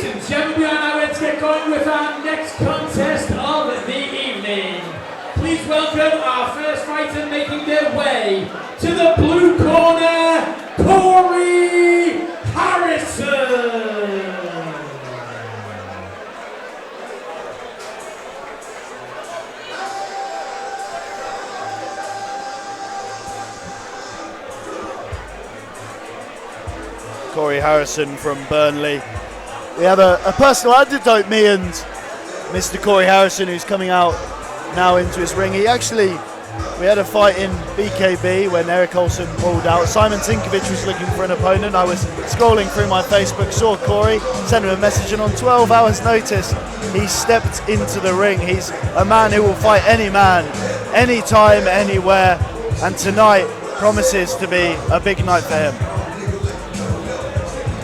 and gentlemen, we are now ready to get going with our next contest of the evening. Please welcome our first fighter making their way to the blue corner, Corey Harrison. Corey Harrison from Burnley. We have a personal anecdote, me and Mr. Corey Harrison, who's coming out now into his ring. We had a fight in BKB when Eric Olsen pulled out. Simon Tinkovic was looking for an opponent. I was scrolling through my Facebook, saw Corey, sent him a message, and on 12 hours notice, he stepped into the ring. He's a man who will fight any man, anytime, anywhere, and tonight promises to be a big night for him.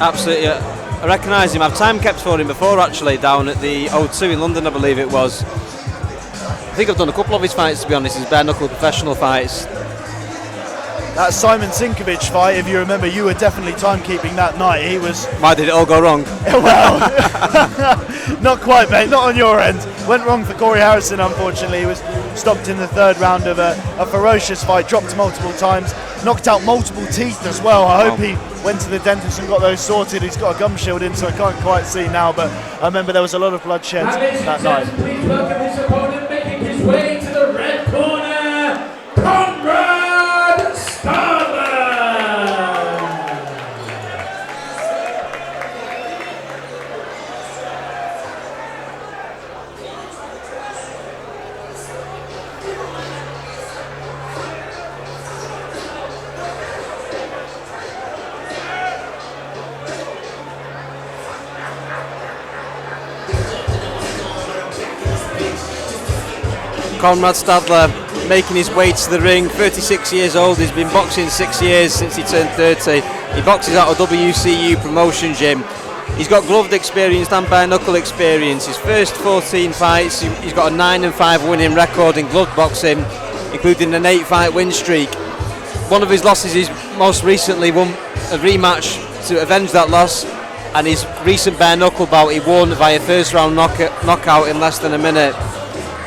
Absolutely, I recognise him. I've time kept for him before, actually, down at the O2 in London, I believe it was. I think I've done a couple of his fights, to be honest, his bare knuckle professional fights. That Simon Tinkovic fight, if you remember, you were definitely timekeeping that night. He was... Why did it all go wrong? Well, not quite, mate, not on your end. Went wrong for Corey Harrison, unfortunately. He was stopped in the third round of a ferocious fight, dropped multiple times, knocked out multiple teeth as well. I hope he went to the dentist and got those sorted. He's got a gum shield in, so I can't quite see now, but I remember there was a lot of bloodshed that night. Please welcome his opponent making his way to the red corner, Konrad Stadler. Konrad Stadler making his way to the ring, 36 years old. He's been boxing 6 years since he turned 30. He boxes out of WCU promotion gym. He's got gloved experience and bare knuckle experience. His first 14 fights, he's got a 9-5 winning record in gloved boxing, including an 8-fight win streak. One of his losses is most recently won a rematch to avenge that loss, and his recent bare knuckle bout he won via first round knockout in less than a minute.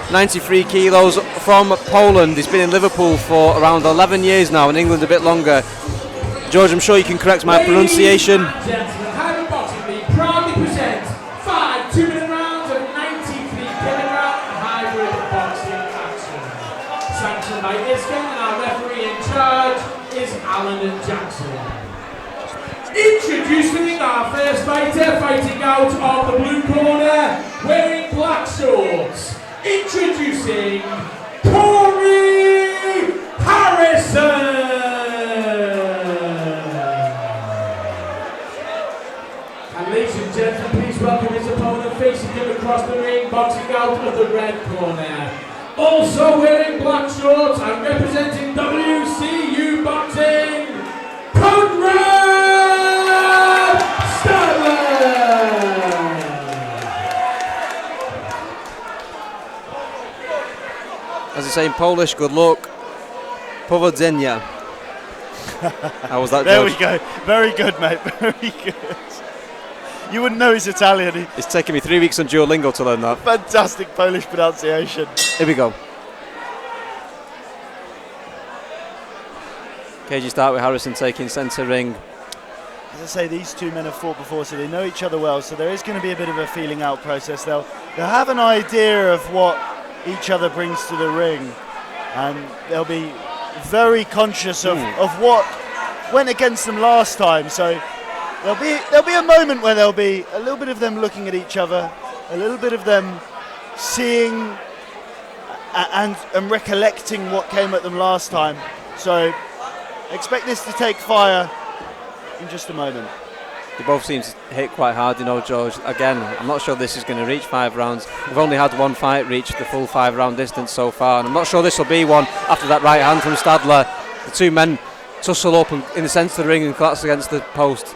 93 kilos, from Poland. He's been in Liverpool for around 11 years now, in England a bit longer. George, I'm sure you can correct my pronunciation. Ladies and gentlemen, Harry Boxing League proudly presents 5 2-minute rounds of 93-kilogram hybrid boxing action. Sanctioned by Iska, and our referee in charge is Alan Jackson. Introducing our first fighter, fighting out of the blue corner, wearing black shorts. Introducing Corey Harrison. And ladies and gentlemen, please welcome his opponent facing him across the ring, boxing out of the red corner. Also wearing black shorts and representing WCU Boxing, Konrad Stadler. As they say in Polish, good luck. Powodzenia. How was that, There George? we go. Very good, mate. Very good. You wouldn't know he's Italian. It's taken me 3 weeks on Duolingo to learn that. Fantastic Polish pronunciation. Here we go. Cagey start with Harrison taking centre ring. As I say, these two men have fought before, so they know each other well, so there is going to be a bit of a feeling out process. They'll have an idea of what each other brings to the ring, and they'll be very conscious of what went against them last time. So there'll be a moment where there'll be a little bit of them looking at each other, a little bit of them seeing and recollecting what came at them last time. So expect this to take fire in just a moment. They both seem to hit quite hard, you know, George. Again, I'm not sure this is going to reach 5 rounds. We've only had one fight reach the full 5-round distance so far, and I'm not sure this will be one after that right hand from Stadler. The two men tussle up in the centre of the ring and collapse against the post.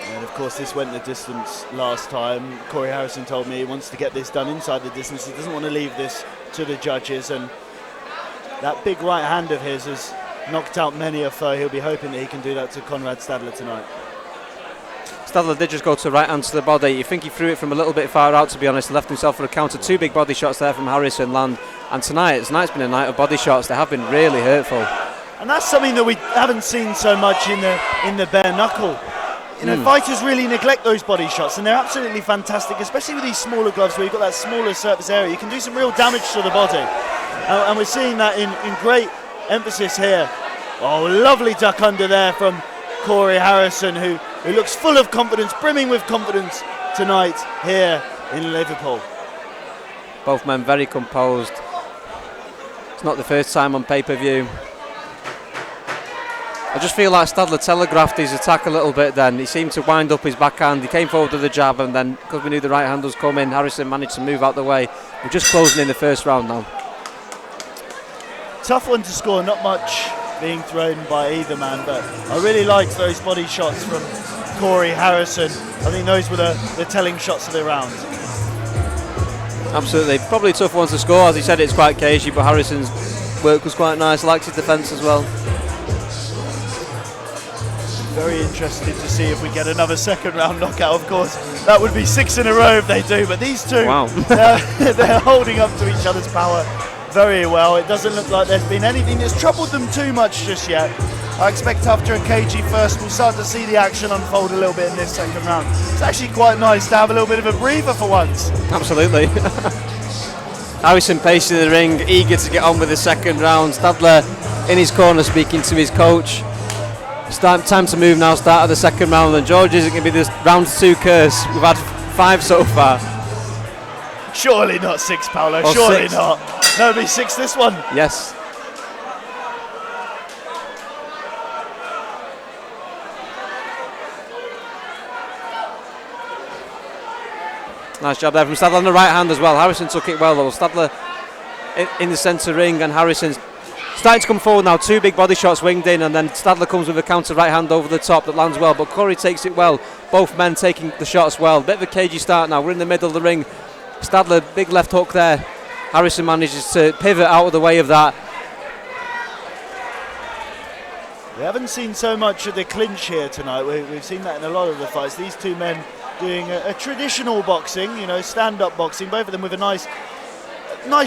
And of course, this went the distance last time. Corey Harrison told me he wants to get this done inside the distance. He doesn't want to leave this to the judges, and that big right hand of his has knocked out many a foe. He'll be hoping that he can do that to Konrad Stadler tonight. Stadler did just go to right hand to the body. You think he threw it from a little bit far out, to be honest. He left himself for a counter. 2 big body shots there from Harrison land. And tonight's been a night of body shots. They have been really hurtful. And that's something that we haven't seen so much in the bare knuckle. Fighters really neglect those body shots, and they're absolutely fantastic, especially with these smaller gloves where you've got that smaller surface area. You can do some real damage to the body. And we're seeing that in great emphasis here. Oh, lovely duck under there from Corey Harrison, who looks full of confidence, brimming with confidence tonight here in Liverpool. Both men very composed. It's not the first time on pay-per-view. I just feel like Stadler telegraphed his attack a little bit then. He seemed to wind up his backhand. He came forward with the jab, and then because we knew the right hand was coming, Harrison managed to move out the way. We're just closing in the first round now. Tough one to score, not much being thrown by either man, but I really liked those body shots from Corey Harrison. I think those were the telling shots of the round. Absolutely, probably tough ones to score. As he said, it's quite cagey, but Harrison's work was quite nice. I liked his defence as well. Very interested to see if we get another second round knockout. Of course, that would be 6 in a row if they do, but these two, wow. they're holding up to each other's power very well. It doesn't look like there's been anything that's troubled them too much just yet. I expect after a cagey first, we'll start to see the action unfold a little bit in this second round. It's actually quite nice to have a little bit of a breather for once. Absolutely. Harrison pacing the ring, eager to get on with the second round. Stadler in his corner speaking to his coach. Time to move now, start of the second round, and George, is it going to be this round 2 curse? We've had 5 so far. Surely not 6, Paolo, or surely 6. not. No, it'll be 6 this one. Yes. Nice job there from Stadler on the right hand as well. Harrison took it well though. Stadler in the centre ring, and Harrison's starting to come forward now. 2 big body shots winged in, and then Stadler comes with a counter right hand over the top that lands well, but Corey takes it well. Both men taking the shots well. Bit of a cagey start now. We're in the middle of the ring. Stadler, big left hook there. Harrison manages to pivot out of the way of that. We haven't seen so much of the clinch here tonight. We've seen that in a lot of the fights. These two men doing a traditional boxing, stand-up boxing, both of them with a nice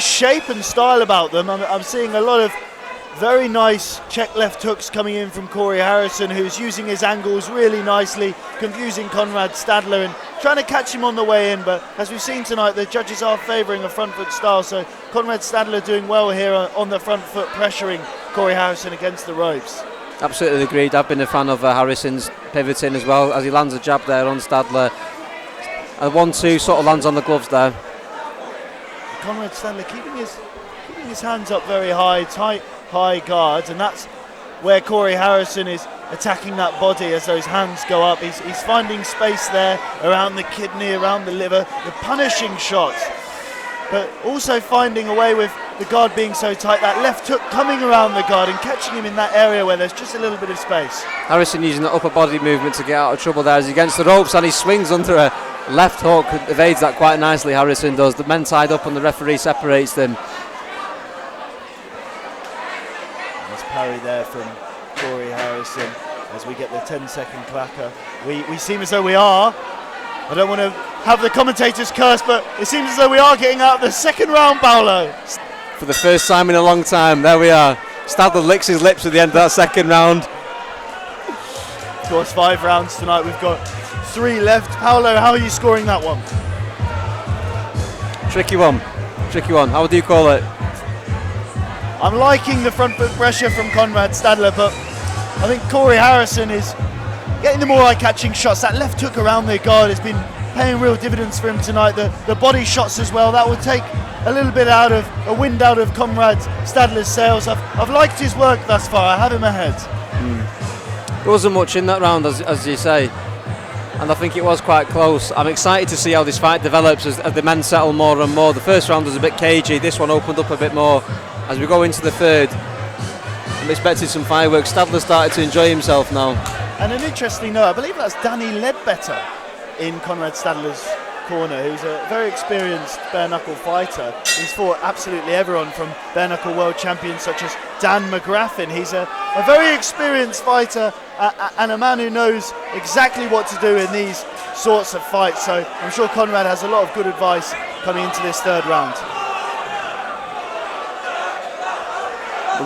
shape and style about them. I'm seeing a lot of very nice check left hooks coming in from Corey Harrison, who's using his angles really nicely, confusing Konrad Stadler and trying to catch him on the way in. But as we've seen tonight, the judges are favouring a front foot style, so Konrad Stadler doing well here on the front foot, pressuring Corey Harrison against the ropes. Absolutely agreed. I've been a fan of Harrison's pivoting as well, as he lands a jab there on Stadler. A 1-2 sort of lands on the gloves there. Konrad Stadler keeping his hands up very high, tight, high guards, and that's where Corey Harrison is attacking that body as those hands go up. He's finding space there around the kidney, around the liver, the punishing shots, but also finding a way with the guard being so tight, that left hook coming around the guard and catching him in that area where there's just a little bit of space. Harrison using the upper body movement to get out of trouble there as he against the ropes, and he swings under a left hook, evades that quite nicely. Harrison does. The men tied up and the referee separates them. Nice parry there from Corey Harrison as we get the 10-second clacker. We seem as though we are, I don't want to have the commentators curse, but it seems as though we are getting out of the second round, Paolo. For the first time in a long time, there we are. Stadler licks his lips at the end of that second round. Of course, 5 rounds tonight. We've got 3 left. Paolo, how are you scoring that one? Tricky one. How would you call it? I'm liking the front foot pressure from Konrad Stadler, but I think Corey Harrison is getting the more eye-catching shots. That left hook around the guard has been paying real dividends for him tonight. The body shots as well, that will take a little bit a wind out of Konrad Stadler's sails. I've liked his work thus far. I have him ahead. There wasn't much in that round, as you say, and I think it was quite close. I'm excited to see how this fight develops as the men settle more and more. The first round was a bit cagey. This one opened up a bit more as we go into the third. I'm expecting some fireworks. Stadler started to enjoy himself now. And an interesting note, I believe that's Danny Ledbetter in Konrad Stadler's corner, who's a very experienced bare knuckle fighter. He's fought absolutely everyone from bare knuckle world champions such as Dan McGraffin. He's a very experienced fighter and a man who knows exactly what to do in these sorts of fights. So I'm sure Konrad has a lot of good advice coming into this third round.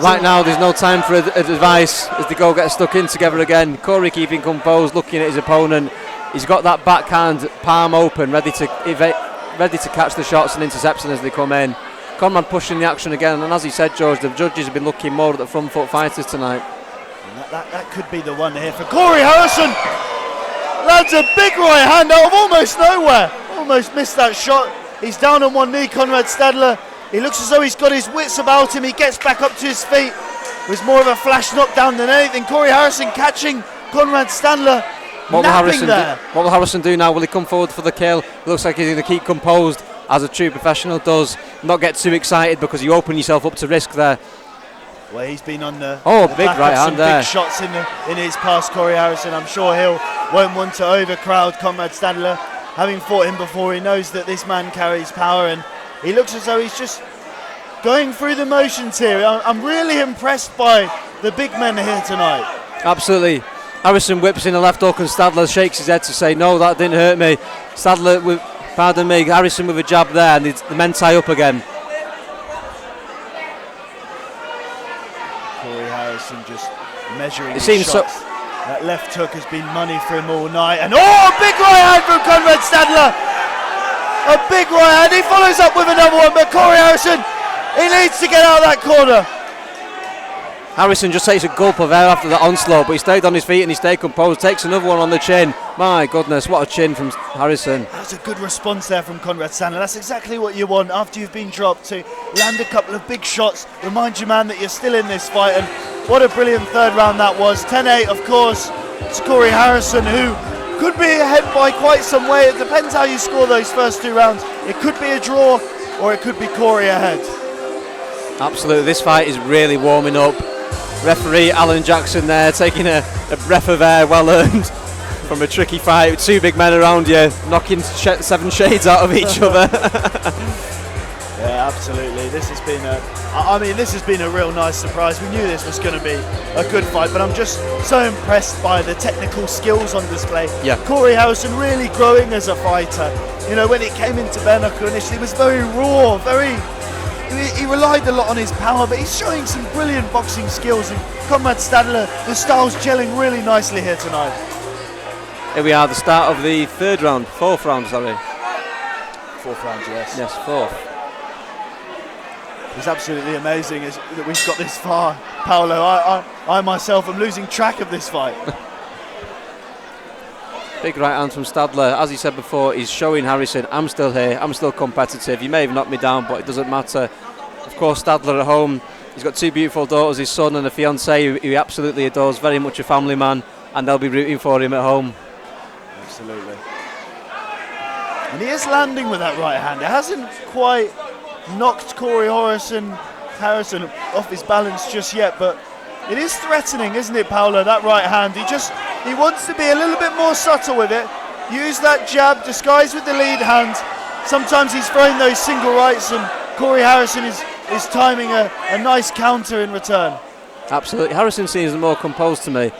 Right now there's no time for advice as they go get stuck in together again. Corey keeping composed, looking at his opponent. He's got that backhand palm open, ready to catch the shots and interception as they come in. Konrad pushing the action again, and as he said, George, the judges have been looking more at the front foot fighters tonight. That could be the one here for Corey Harrison. Lands a big right hand out of almost nowhere. Almost missed that shot. He's down on one knee, Konrad Stadler. He looks as though he's got his wits about him. He gets back up to his feet. It was more of a flash knockdown than anything. Corey Harrison catching Konrad Stadler. What will Harrison do now? Will he come forward for the kill? It looks like he's going to keep composed, as a true professional does. Not get too excited because you open yourself up to risk there. Well, he's been on the big right hand there. Big shots in his past, Corey Harrison. I'm sure won't want to overcrowd Konrad Stadler. Having fought him before, he knows that this man carries power, and he looks as though he's just going through the motions here. I'm really impressed by the big men here tonight. Absolutely. Harrison whips in the left hook and Stadler shakes his head to say, no, that didn't hurt me. Harrison with a jab there, and the men tie up again. Corey Harrison just measuring his shots. That left hook has been money for him all night. And a big right hand from Konrad Stadler. A big right hand. He follows up with another one, but Corey Harrison, he needs to get out of that corner. Harrison just takes a gulp of air after the onslaught, but he stayed on his feet and he stayed composed. Takes another one on the chin. My goodness, what a chin from Harrison. That's a good response there from Konrad Stadler. That's exactly what you want after you've been dropped, to land a couple of big shots. Remind your man that you're still in this fight, and what a brilliant third round that was. 10-8, of course, to Corey Harrison, who could be ahead by quite some way. It depends how you score those first two rounds. It could be a draw, or it could be Corey ahead. Absolutely, this fight is really warming up. Referee Alan Jackson there taking a breath of air, well earned, from a tricky fight with two big men around you, knocking seven shades out of each other. Yeah, absolutely. This has been a real nice surprise. We knew this was going to be a good fight, but I'm just so impressed by the technical skills on display. Yeah. Corey Harrison really growing as a fighter. You know, when it came into bare knuckle initially, it was very raw, he relied a lot on his power, but he's showing some brilliant boxing skills. And Konrad Stadler, the styles gelling really nicely here tonight. Here we are, the start of the fourth round, Fourth round, yes. Yes, fourth. It's absolutely amazing that we've got this far, Paolo. I myself am losing track of this fight. Big right hand from Stadler. As he said before, he's showing Harrison, I'm still here, I'm still competitive. You may have knocked me down, but it doesn't matter. Of course, Stadler at home, he's got two beautiful daughters, his son and a fiancée who he absolutely adores, very much a family man, and they'll be rooting for him at home. Absolutely. And he is landing with that right hand. It hasn't quite knocked Corey Harrison off his balance just yet, but it is threatening, isn't it, Paolo, that right hand? He wants to be a little bit more subtle with it. Use that jab, disguised with the lead hand. Sometimes he's throwing those single rights, and Corey Harrison is timing a nice counter in return. Absolutely. Harrison seems more composed to me,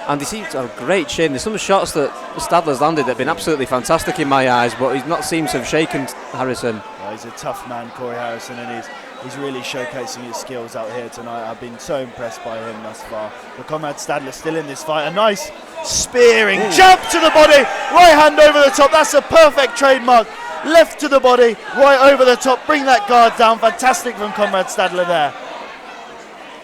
and he seems to have a great chin. There's some shots that Stadler's landed that have been absolutely fantastic in my eyes, but he's not seemed to have shaken Harrison. Well, he's a tough man, Corey Harrison, and he's really showcasing his skills out here tonight. I've been so impressed by him thus far. But Konrad Stadler still in this fight. A nice spearing jab to the body, right hand over the top. That's a perfect trademark. Left to the body, right over the top. Bring that guard down. Fantastic from Konrad Stadler there.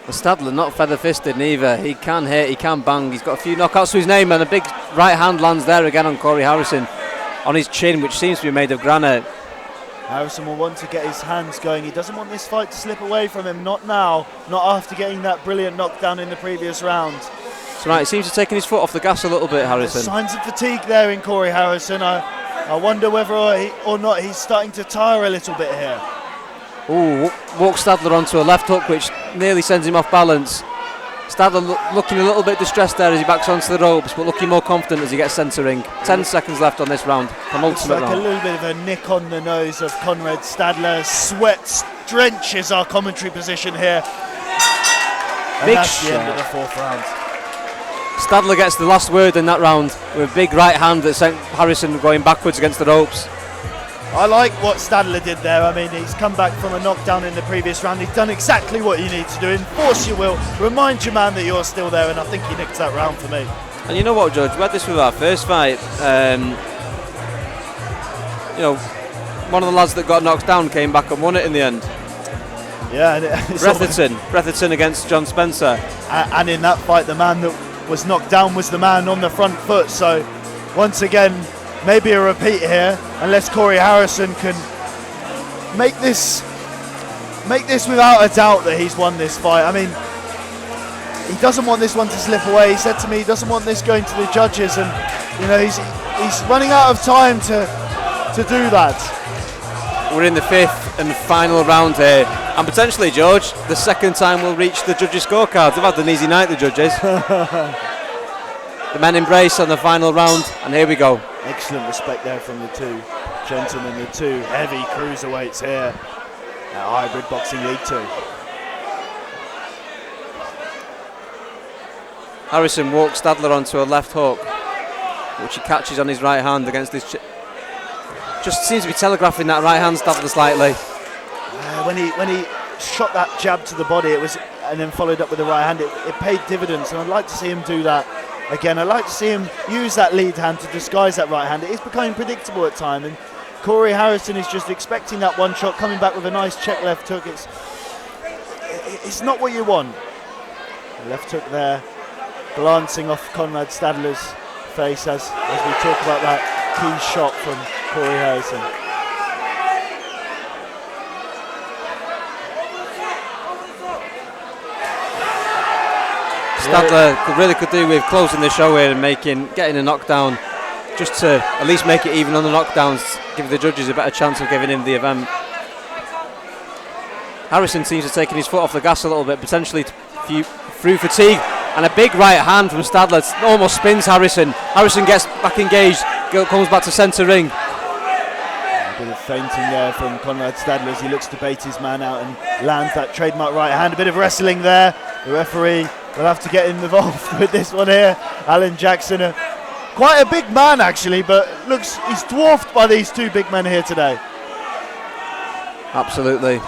Well, Stadler not feather-fisted neither. He can hit, he can bang. He's got a few knockouts to his name, and a big right hand lands there again on Corey Harrison on his chin, which seems to be made of granite. Harrison will want to get his hands going. He doesn't want this fight to slip away from him. Not now. Not after getting that brilliant knockdown in the previous round. That's right. He seems to have taken his foot off the gas a little bit, Harrison. There's signs of fatigue there in Corey Harrison. I wonder whether or not he's starting to tire a little bit here. Ooh, walks Stadler onto a left hook, which nearly sends him off balance. Stadler looking a little bit distressed there as he backs onto the ropes, but looking more confident as he gets centering. 10 seconds left on this round, penultimate round. Looks like a little bit of a nick on the nose of Konrad Stadler. Sweat drenches our commentary position here. And Big that's the end of shot. the 4th round. Stadler gets the last word in that round with a big right hand that sent Harrison going backwards against the ropes. I like what Stadler did there. I mean, he's come back from a knockdown in the previous round. He's done exactly what you need to do. Enforce your will. Remind your man that you're still there, and I think he nicked that round for me. And you know what, Judge? We had this with our first fight. You know, one of the lads that got knocked down came back and won it in the end. Yeah, and Bretherton against John Spencer. And in that fight, the man that was knocked down was the man on the front foot. So, once again, maybe a repeat here, unless Corey Harrison can make this without a doubt that he's won this fight. I mean, he doesn't want this one to slip away. He said to me he doesn't want this going to the judges, and you know he's running out of time to do that. We're in the 5th and final round here, and potentially, George, the second time we'll reach the judges' scorecards. They've had an easy night, the judges. The men embrace on the final round, and here we go. Excellent respect there from the two gentlemen, the two heavy cruiserweights here at Hybrid Boxing League 2. Harrison walks Stadler onto a left hook, which he catches on his right hand against his just seems to be telegraphing that right hand Stadler slightly. When he shot that jab to the body, and then followed up with the right hand, it paid dividends, and I'd like to see him do that again. I'd like to see him use that lead hand to disguise that right hand. It is becoming predictable at time, and Corey Harrison is just expecting that one shot, coming back with a nice check left hook. It's not what you want. The left hook there, glancing off Konrad Stadler's face as we talk about that key shot from Corey Harrison. Stadler could do with closing the show here and getting a knockdown, just to at least make it even on the knockdowns, give the judges a better chance of giving him the event. Harrison seems to have taken his foot off the gas a little bit, potentially through fatigue, and a big right hand from Stadler almost spins Harrison. Harrison gets back engaged, comes back to centre ring. A bit of feinting there from Konrad Stadler as he looks to bait his man out and lands that trademark right hand. A bit of wrestling there. The referee will have to get involved with this one here. Alan Jackson, quite a big man actually, but he's dwarfed by these two big men here today. Absolutely.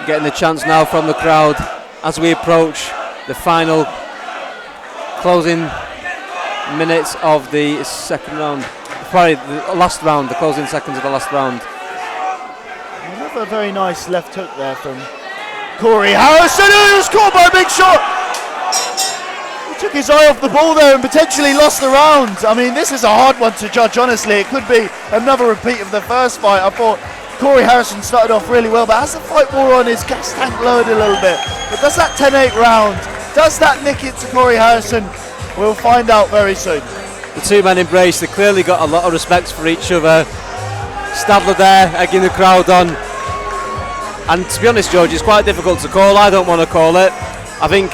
Getting the chance now from the crowd as we approach the final closing minutes of the second round. Sorry, the last round, the closing seconds of the last round. Another very nice left hook there from Corey Harrison, who was caught by a big shot. He took his eye off the ball there and potentially lost the round. I mean, this is a hard one to judge, honestly. It could be another repeat of the first fight. I thought Corey Harrison started off really well, but as the fight wore on, his gas tank lowered a little bit. But does that 10-8 round, does that nick it to Corey Harrison? We'll find out very soon. The two men embrace. They clearly got a lot of respect for each other. Stadler there, egging the crowd on. And to be honest, George, it's quite difficult to call. I don't want to call it. I think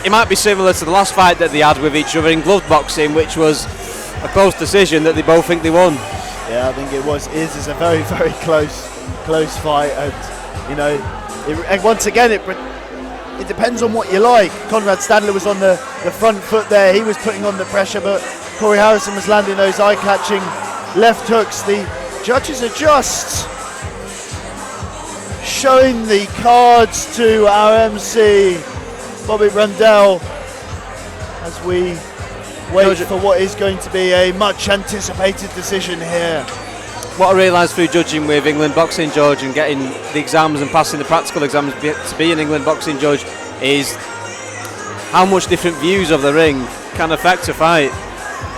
it might be similar to the last fight that they had with each other in glove boxing, which was a close decision that they both think they won. Yeah, I think it is a very, very close fight, and you know, once again, it depends on what you like. Konrad Stadler was on the front foot there; he was putting on the pressure, but Corey Harrison was landing those eye-catching left hooks. The judges are just showing the cards to our MC, Bobby Brundell, as we wait for what is going to be a much anticipated decision here. What I realised through judging with England Boxing, George, and getting the exams and passing the practical exams to be an England Boxing judge is how much different views of the ring can affect a fight.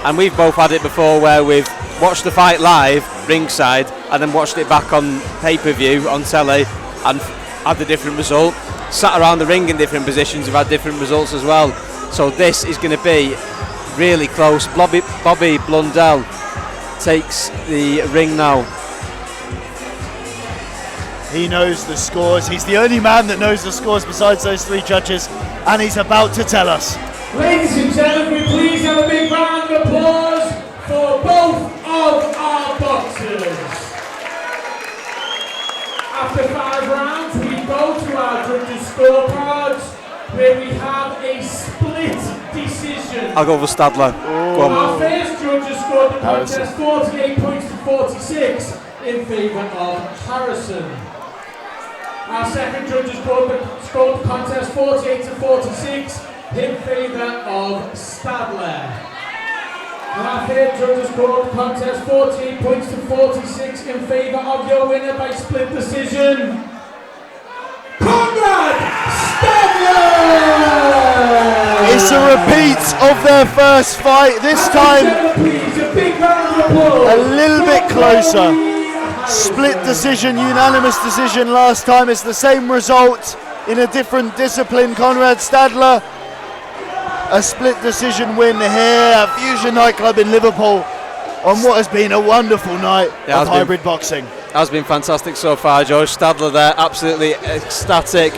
And we've both had it before where we've watched the fight live, ringside, and then watched it back on pay-per-view on telly and had a different result. Sat around the ring in different positions, have had different results as well. So this is going to be really close. Bobby Blundell takes the ring now. He knows the scores. He's the only man that knows the scores besides those three judges, and he's about to tell us. Ladies and gentlemen, please have a big round of applause for both of our boxers. After 5 rounds, have a split decision. I'll go for Stadler. Go on. Our first judge has scored the contest 48 points to 46 in favour of Harrison. Our second judge has scored the contest 48 to 46 in favour of Stadler. And our third judge has scored the contest 48 points to 46 in favour of your winner by split decision, Konrad Stadler! It's a repeat of their first fight, this time a little bit closer. Split decision, unanimous decision last time. It's the same result in a different discipline. Konrad Stadler, a split decision win here at Fusion Nightclub in Liverpool on what has been a wonderful night of hybrid boxing. Has been fantastic so far, Joe. Stadler there, absolutely ecstatic.